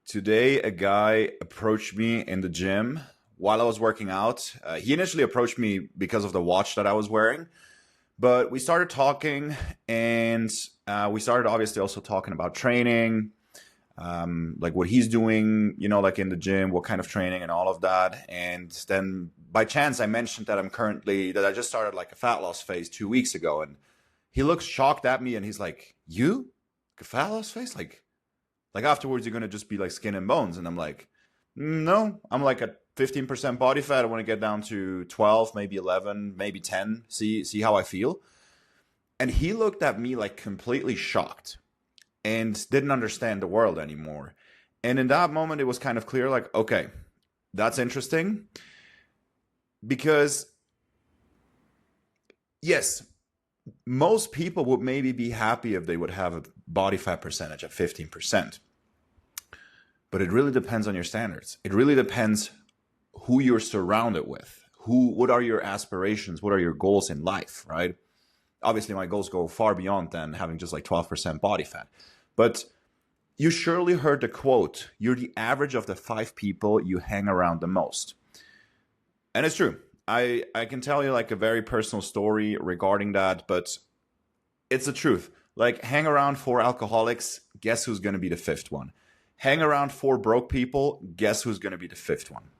Today, a guy approached me in the gym while I was working out. He initially approached me because of the watch that I was wearing, but we started talking and we started obviously also talking about training, like what he's doing, like in the gym, what kind of training and all of that. And then by chance, I mentioned that that I just started like a fat loss phase 2 weeks ago. And he looks shocked at me and he's like, "You? Like a fat loss phase? Like afterwards, you're gonna just be like skin and bones." And I'm like, "No, I'm like at 15% body fat. I want to get down to 12, maybe 11, maybe 10. See how I feel." And he looked at me like completely shocked and didn't understand the world anymore. And in that moment, it was kind of clear, like, okay, that's interesting, because yes, most people would maybe be happy if they would have a body fat percentage at 15%. But it really depends on your standards. It really depends who you're surrounded with. What are your aspirations? What are your goals in life, right? Obviously, my goals go far beyond than having just like 12% body fat. But you surely heard the quote, "You're the average of the 5 people you hang around the most." And it's true. I can tell you like a very personal story regarding that, but it's the truth. Like, hang around 4 alcoholics, guess who's going to be the fifth one? Hang around 4 broke people, guess who's going to be the fifth one?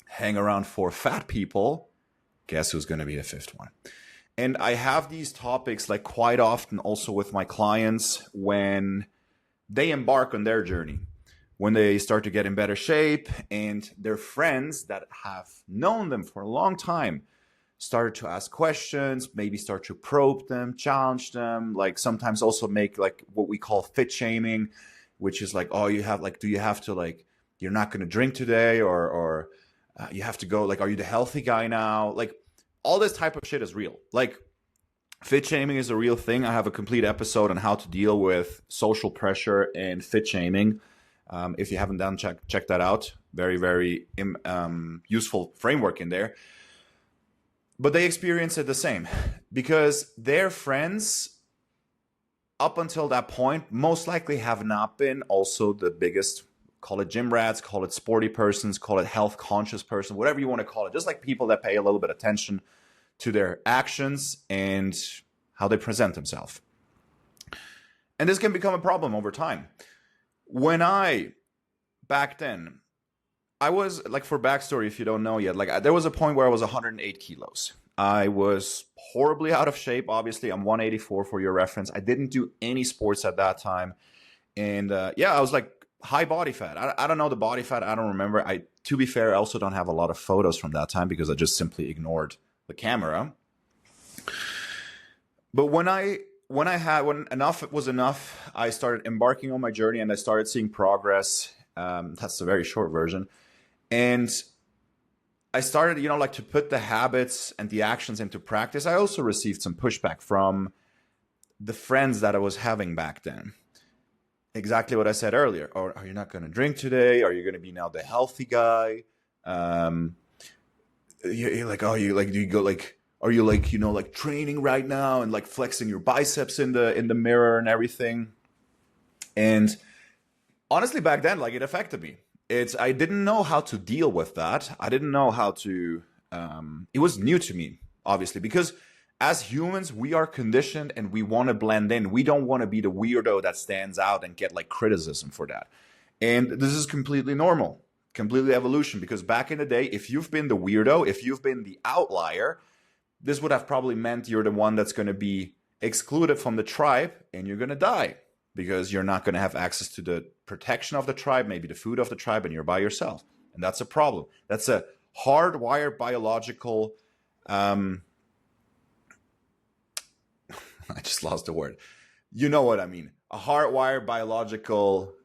Hang around 4 fat people, guess who's going to be the fifth one? And I have these topics like quite often also with my clients when they embark on their journey, when they start to get in better shape and their friends that have known them for a long time started to ask questions, maybe start to probe them, challenge them, like sometimes also make like what we call fit shaming, which is like, "Oh, do you have to like, you're not going to drink today, or you have to go, like, are you the healthy guy now?" Like, all this type of shit is real. Like, fit shaming is a real thing. I have a complete episode on how to deal with social pressure and fit shaming. If you haven't done, check that out. Very, very useful framework in there. But they experience it the same because their friends up until that point most likely have not been also the biggest, call it gym rats, call it sporty persons, call it health conscious person, whatever you want to call it. Just like people that pay a little bit of attention to their actions and how they present themselves. And this can become a problem over time. Back then, I was like, for backstory, if you don't know yet, like there was a point where I was 108 kilos. I was horribly out of shape. Obviously, I'm 184 for your reference. I didn't do any sports at that time. And I was like high body fat. I don't know the body fat. I don't remember. To be fair, I also don't have a lot of photos from that time because I just simply ignored the camera. But when enough was enough, I started embarking on my journey and I started seeing progress. That's the very short version. And I started, like to put the habits and the actions into practice. I also received some pushback from the friends that I was having back then. Exactly what I said earlier. Or, "Are you not going to drink today? Are you going to be now the healthy guy? You're like, oh, you like, do you go like, are you like, like training right now and like flexing your biceps in the mirror and everything?" And honestly, back then, like, it affected me. I didn't know how to deal with that. I didn't know how to, it was new to me, obviously, because as humans, we are conditioned and we want to blend in. We don't want to be the weirdo that stands out and get like criticism for that. And this is completely normal, completely evolution, because back in the day, if you've been the weirdo, if you've been the outlier, this would have probably meant you're the one that's going to be excluded from the tribe and you're going to die because you're not going to have access to the protection of the tribe, maybe the food of the tribe, and you're by yourself. And that's a problem. That's a hardwired biological, I just lost the word. You know what I mean. A hardwired biological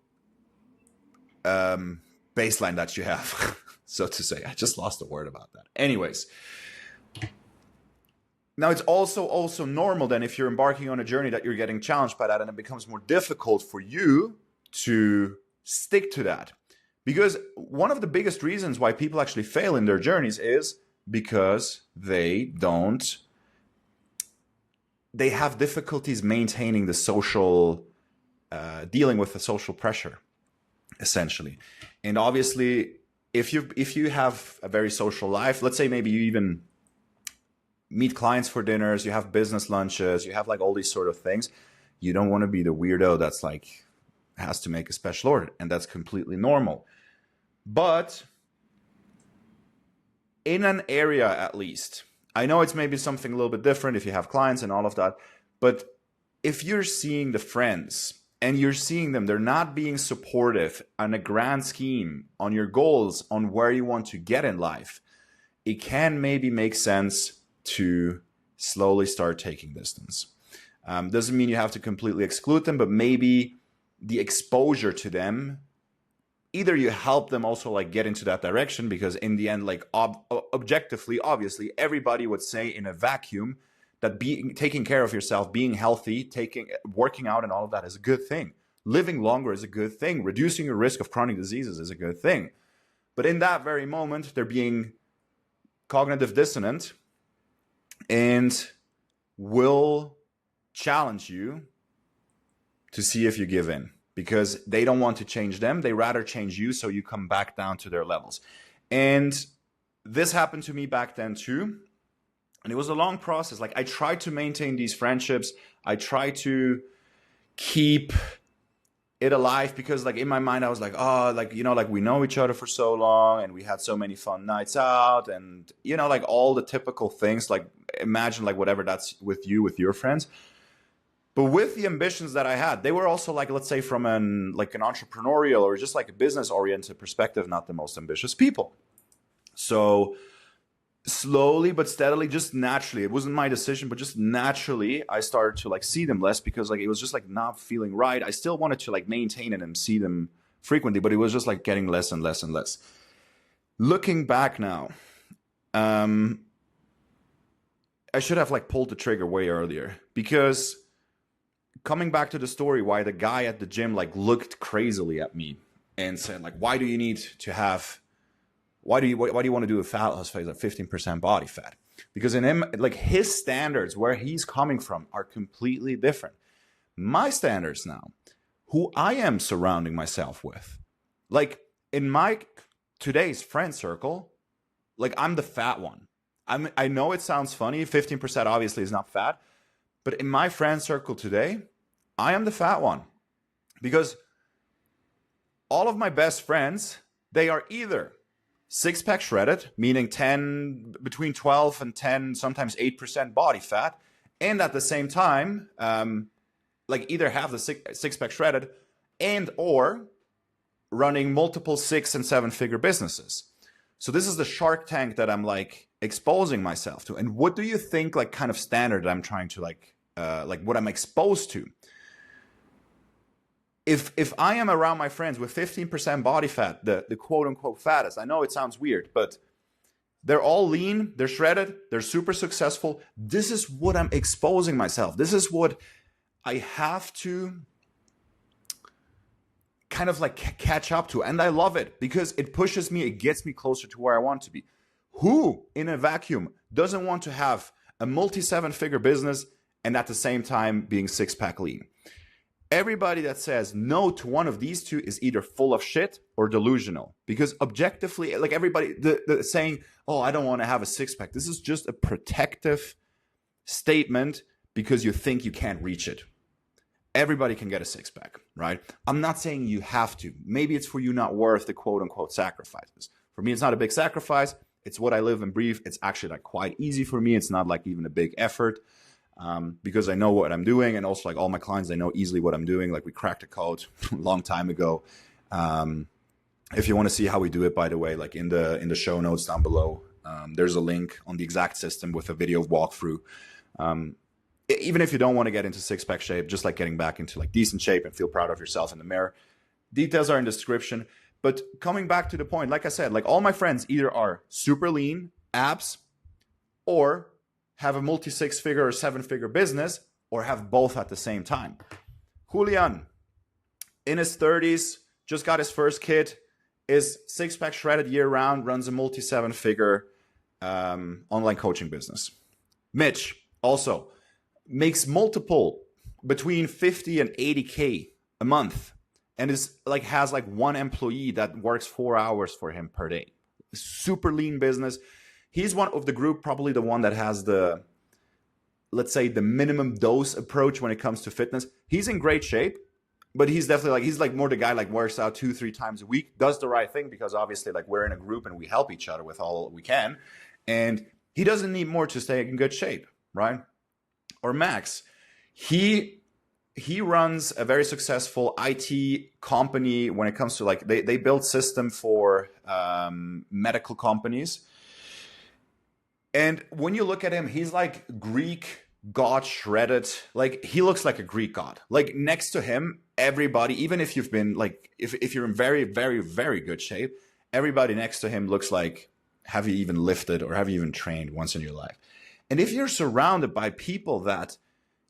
baseline that you have, so to say. I just lost the word about that. Anyways. Now, it's also normal then if you're embarking on a journey that you're getting challenged by that, and it becomes more difficult for you to stick to that. Because one of the biggest reasons why people actually fail in their journeys is because they have difficulties maintaining the social, dealing with the social pressure. essentially. And obviously, if you have a very social life, let's say maybe you even meet clients for dinners, you have business lunches, you have like all these sort of things, you don't want to be the weirdo that's like has to make a special order, and that's completely normal. But in an area, at least, I know it's maybe something a little bit different if you have clients and all of that, but if you're seeing the friends and you're seeing them, they're not being supportive on a grand scheme, on your goals, on where you want to get in life, it can maybe make sense to slowly start taking distance. Doesn't mean you have to completely exclude them, but maybe the exposure to them, either you help them also like get into that direction, because in the end, like objectively, obviously, everybody would say in a vacuum that taking care of yourself, being healthy, working out and all of that is a good thing. Living longer is a good thing. Reducing your risk of chronic diseases is a good thing. But in that very moment, they're being cognitive dissonant and will challenge you to see if you give in, because they don't want to change them. They rather change you so you come back down to their levels. And this happened to me back then too. And it was a long process. Like I tried to maintain these friendships. I tried to keep it alive because like in my mind, I was like, oh, like, you know, like we know each other for so long and we had so many fun nights out and, you know, like all the typical things, like imagine like whatever that's with you, with your friends. But with the ambitions that I had, they were also like, let's say from an entrepreneurial or just like a business oriented perspective, not the most ambitious people. So slowly but steadily, just naturally, it wasn't my decision, but just naturally, I started to like see them less because like it was just like not feeling right. I still wanted to like maintain it and see them frequently, but it was just like getting less and less and less. Looking back now, I should have like pulled the trigger way earlier, because coming back to the story why the guy at the gym like looked crazily at me and said like, why do you want to do a fat loss phase at 15% body fat? Because in him, like his standards, where he's coming from, are completely different. My standards now, who I am surrounding myself with, like in my today's friend circle, like I'm the fat one. I know it sounds funny. 15% obviously is not fat, but in my friend circle today, I am the fat one, because all of my best friends, they are either six-pack shredded, meaning between 12 and 10, sometimes 8% body fat, and at the same time, like either have the six-pack shredded and or running multiple 6- and 7-figure businesses. So this is the Shark Tank that I'm like exposing myself to. And what do you think like kind of standard that I'm trying to like what I'm exposed to? If I am around my friends with 15% body fat, the quote unquote fattest, I know it sounds weird, but they're all lean, they're shredded, they're super successful. This is what I'm exposing myself. This is what I have to kind of like catch up to. And I love it because it pushes me, it gets me closer to where I want to be. Who in a vacuum doesn't want to have a multi-7-figure business and at the same time being six-pack lean? Everybody that says no to one of these two is either full of shit or delusional. Because objectively, like everybody, the saying, oh, I don't want to have a six-pack. This is just a protective statement because you think you can't reach it. Everybody can get a six-pack, right? I'm not saying you have to. Maybe it's for you not worth the quote-unquote sacrifices. For me, it's not a big sacrifice. It's what I live and breathe. It's actually like quite easy for me. It's not like even a big effort. Because I know what I'm doing, and also like all my clients, they know easily what I'm doing. Like we cracked a code a long time ago. If you want to see how we do it, by the way, like in the show notes down below, there's a link on the exact system with a video walkthrough. Even if you don't want to get into six-pack shape, just like getting back into like decent shape and feel proud of yourself in the mirror, details are in the description. But coming back to the point, like I said, like all my friends either are super lean, abs, or have a multi-6-figure or 7-figure business, or have both at the same time. Julian, in his 30s, just got his first kid, is six-pack shredded year-round, runs a multi-7-figure online coaching business. Mitch also makes multiple between 50 and 80K a month and is like has like one employee that works 4 hours for him per day. Super lean business. He's one of the group, probably the one that has the, let's say, the minimum dose approach when it comes to fitness. He's in great shape, but he's definitely like, he's like more the guy like works out 2-3 times a week, does the right thing, because obviously like we're in a group and we help each other with all we can. And he doesn't need more to stay in good shape, right? Or Max, he runs a very successful IT company when it comes to like, they build system for medical companies. And when you look at him, he's like Greek god shredded. Like he looks like a Greek god. Like next to him, everybody, even if you've been like, if you're in very, very, very good shape, everybody next to him looks like, have you even lifted or have you even trained once in your life? And if you're surrounded by people that,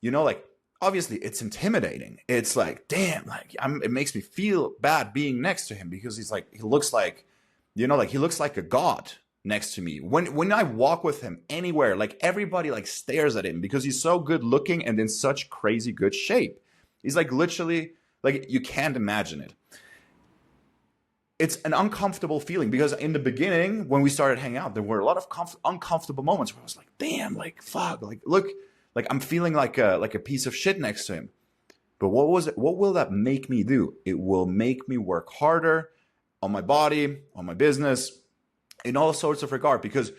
you know, like, obviously it's intimidating. It's like, damn, like it makes me feel bad being next to him, because he's like, he looks like, you know, like he looks like a god next to me. When I walk with him anywhere, like everybody like stares at him because he's so good looking and in such crazy good shape. He's like literally, like you can't imagine it. It's an uncomfortable feeling, because in the beginning, when we started hanging out, there were a lot of uncomfortable moments where I was like, damn, like fuck, like look, like I'm feeling like a piece of shit next to him. But what will that make me do? It will make me work harder on my body, on my business, in all sorts of regard, because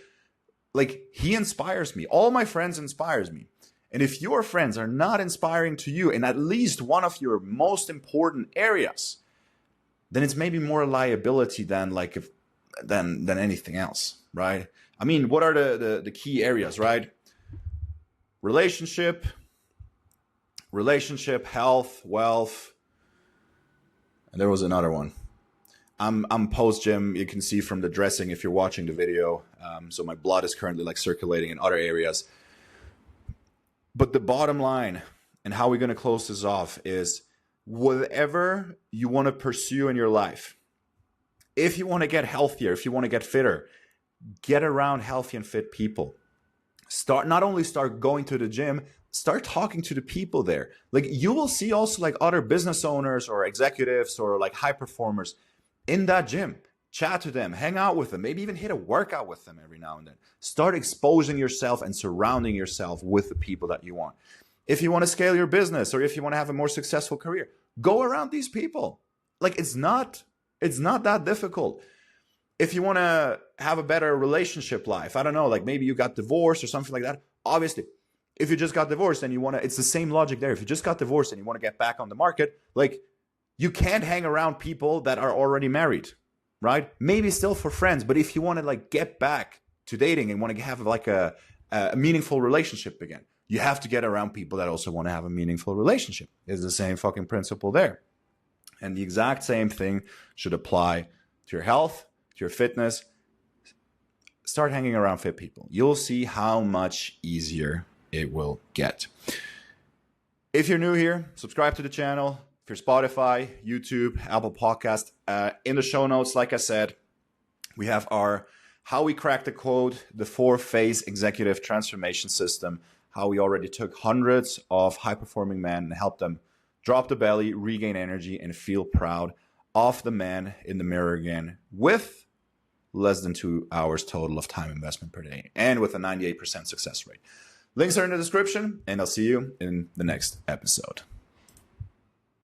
like he inspires me. All my friends inspires me. And if your friends are not inspiring to you in at least one of your most important areas, then it's maybe more a liability than like than anything else, right? I mean, what are the key areas, right? Relationship, health, wealth, and there was another one. I'm post gym. You can see from the dressing if you're watching the video. So my blood is currently like circulating in other areas. But the bottom line, and how we're going to close this off, is whatever you want to pursue in your life, if you want to get healthier, if you want to get fitter, get around healthy and fit people. Not only start going to the gym, start talking to the people there. Like you will see also like other business owners or executives or like high performers in that gym. Chat to them, hang out with them, maybe even hit a workout with them every now and then. Start exposing yourself and surrounding yourself with the people that you want. If you want to scale your business, or if you want to have a more successful career, go around these people. Like it's not that difficult. If you want to have a better relationship life, I don't know, like maybe you got divorced or something like that. Obviously, if you just got divorced and you want to, it's the same logic there. If you just got divorced and you want to get back on the market, like you can't hang around people that are already married, right? Maybe still for friends, but if you want to like get back to dating and want to have like a meaningful relationship again, you have to get around people that also want to have a meaningful relationship. It's the same fucking principle there. And the exact same thing should apply to your health, to your fitness. Start hanging around fit people. You'll see how much easier it will get. If you're new here, subscribe to the channel. If you're Spotify, YouTube, Apple Podcast, in the show notes, like I said, we have our How We Cracked the Code, the 4-phase executive transformation system, how we already took hundreds of high-performing men and helped them drop the belly, regain energy, and feel proud of the man in the mirror again with less than 2 hours total of time investment per day and with a 98% success rate. Links are in the description, and I'll see you in the next episode.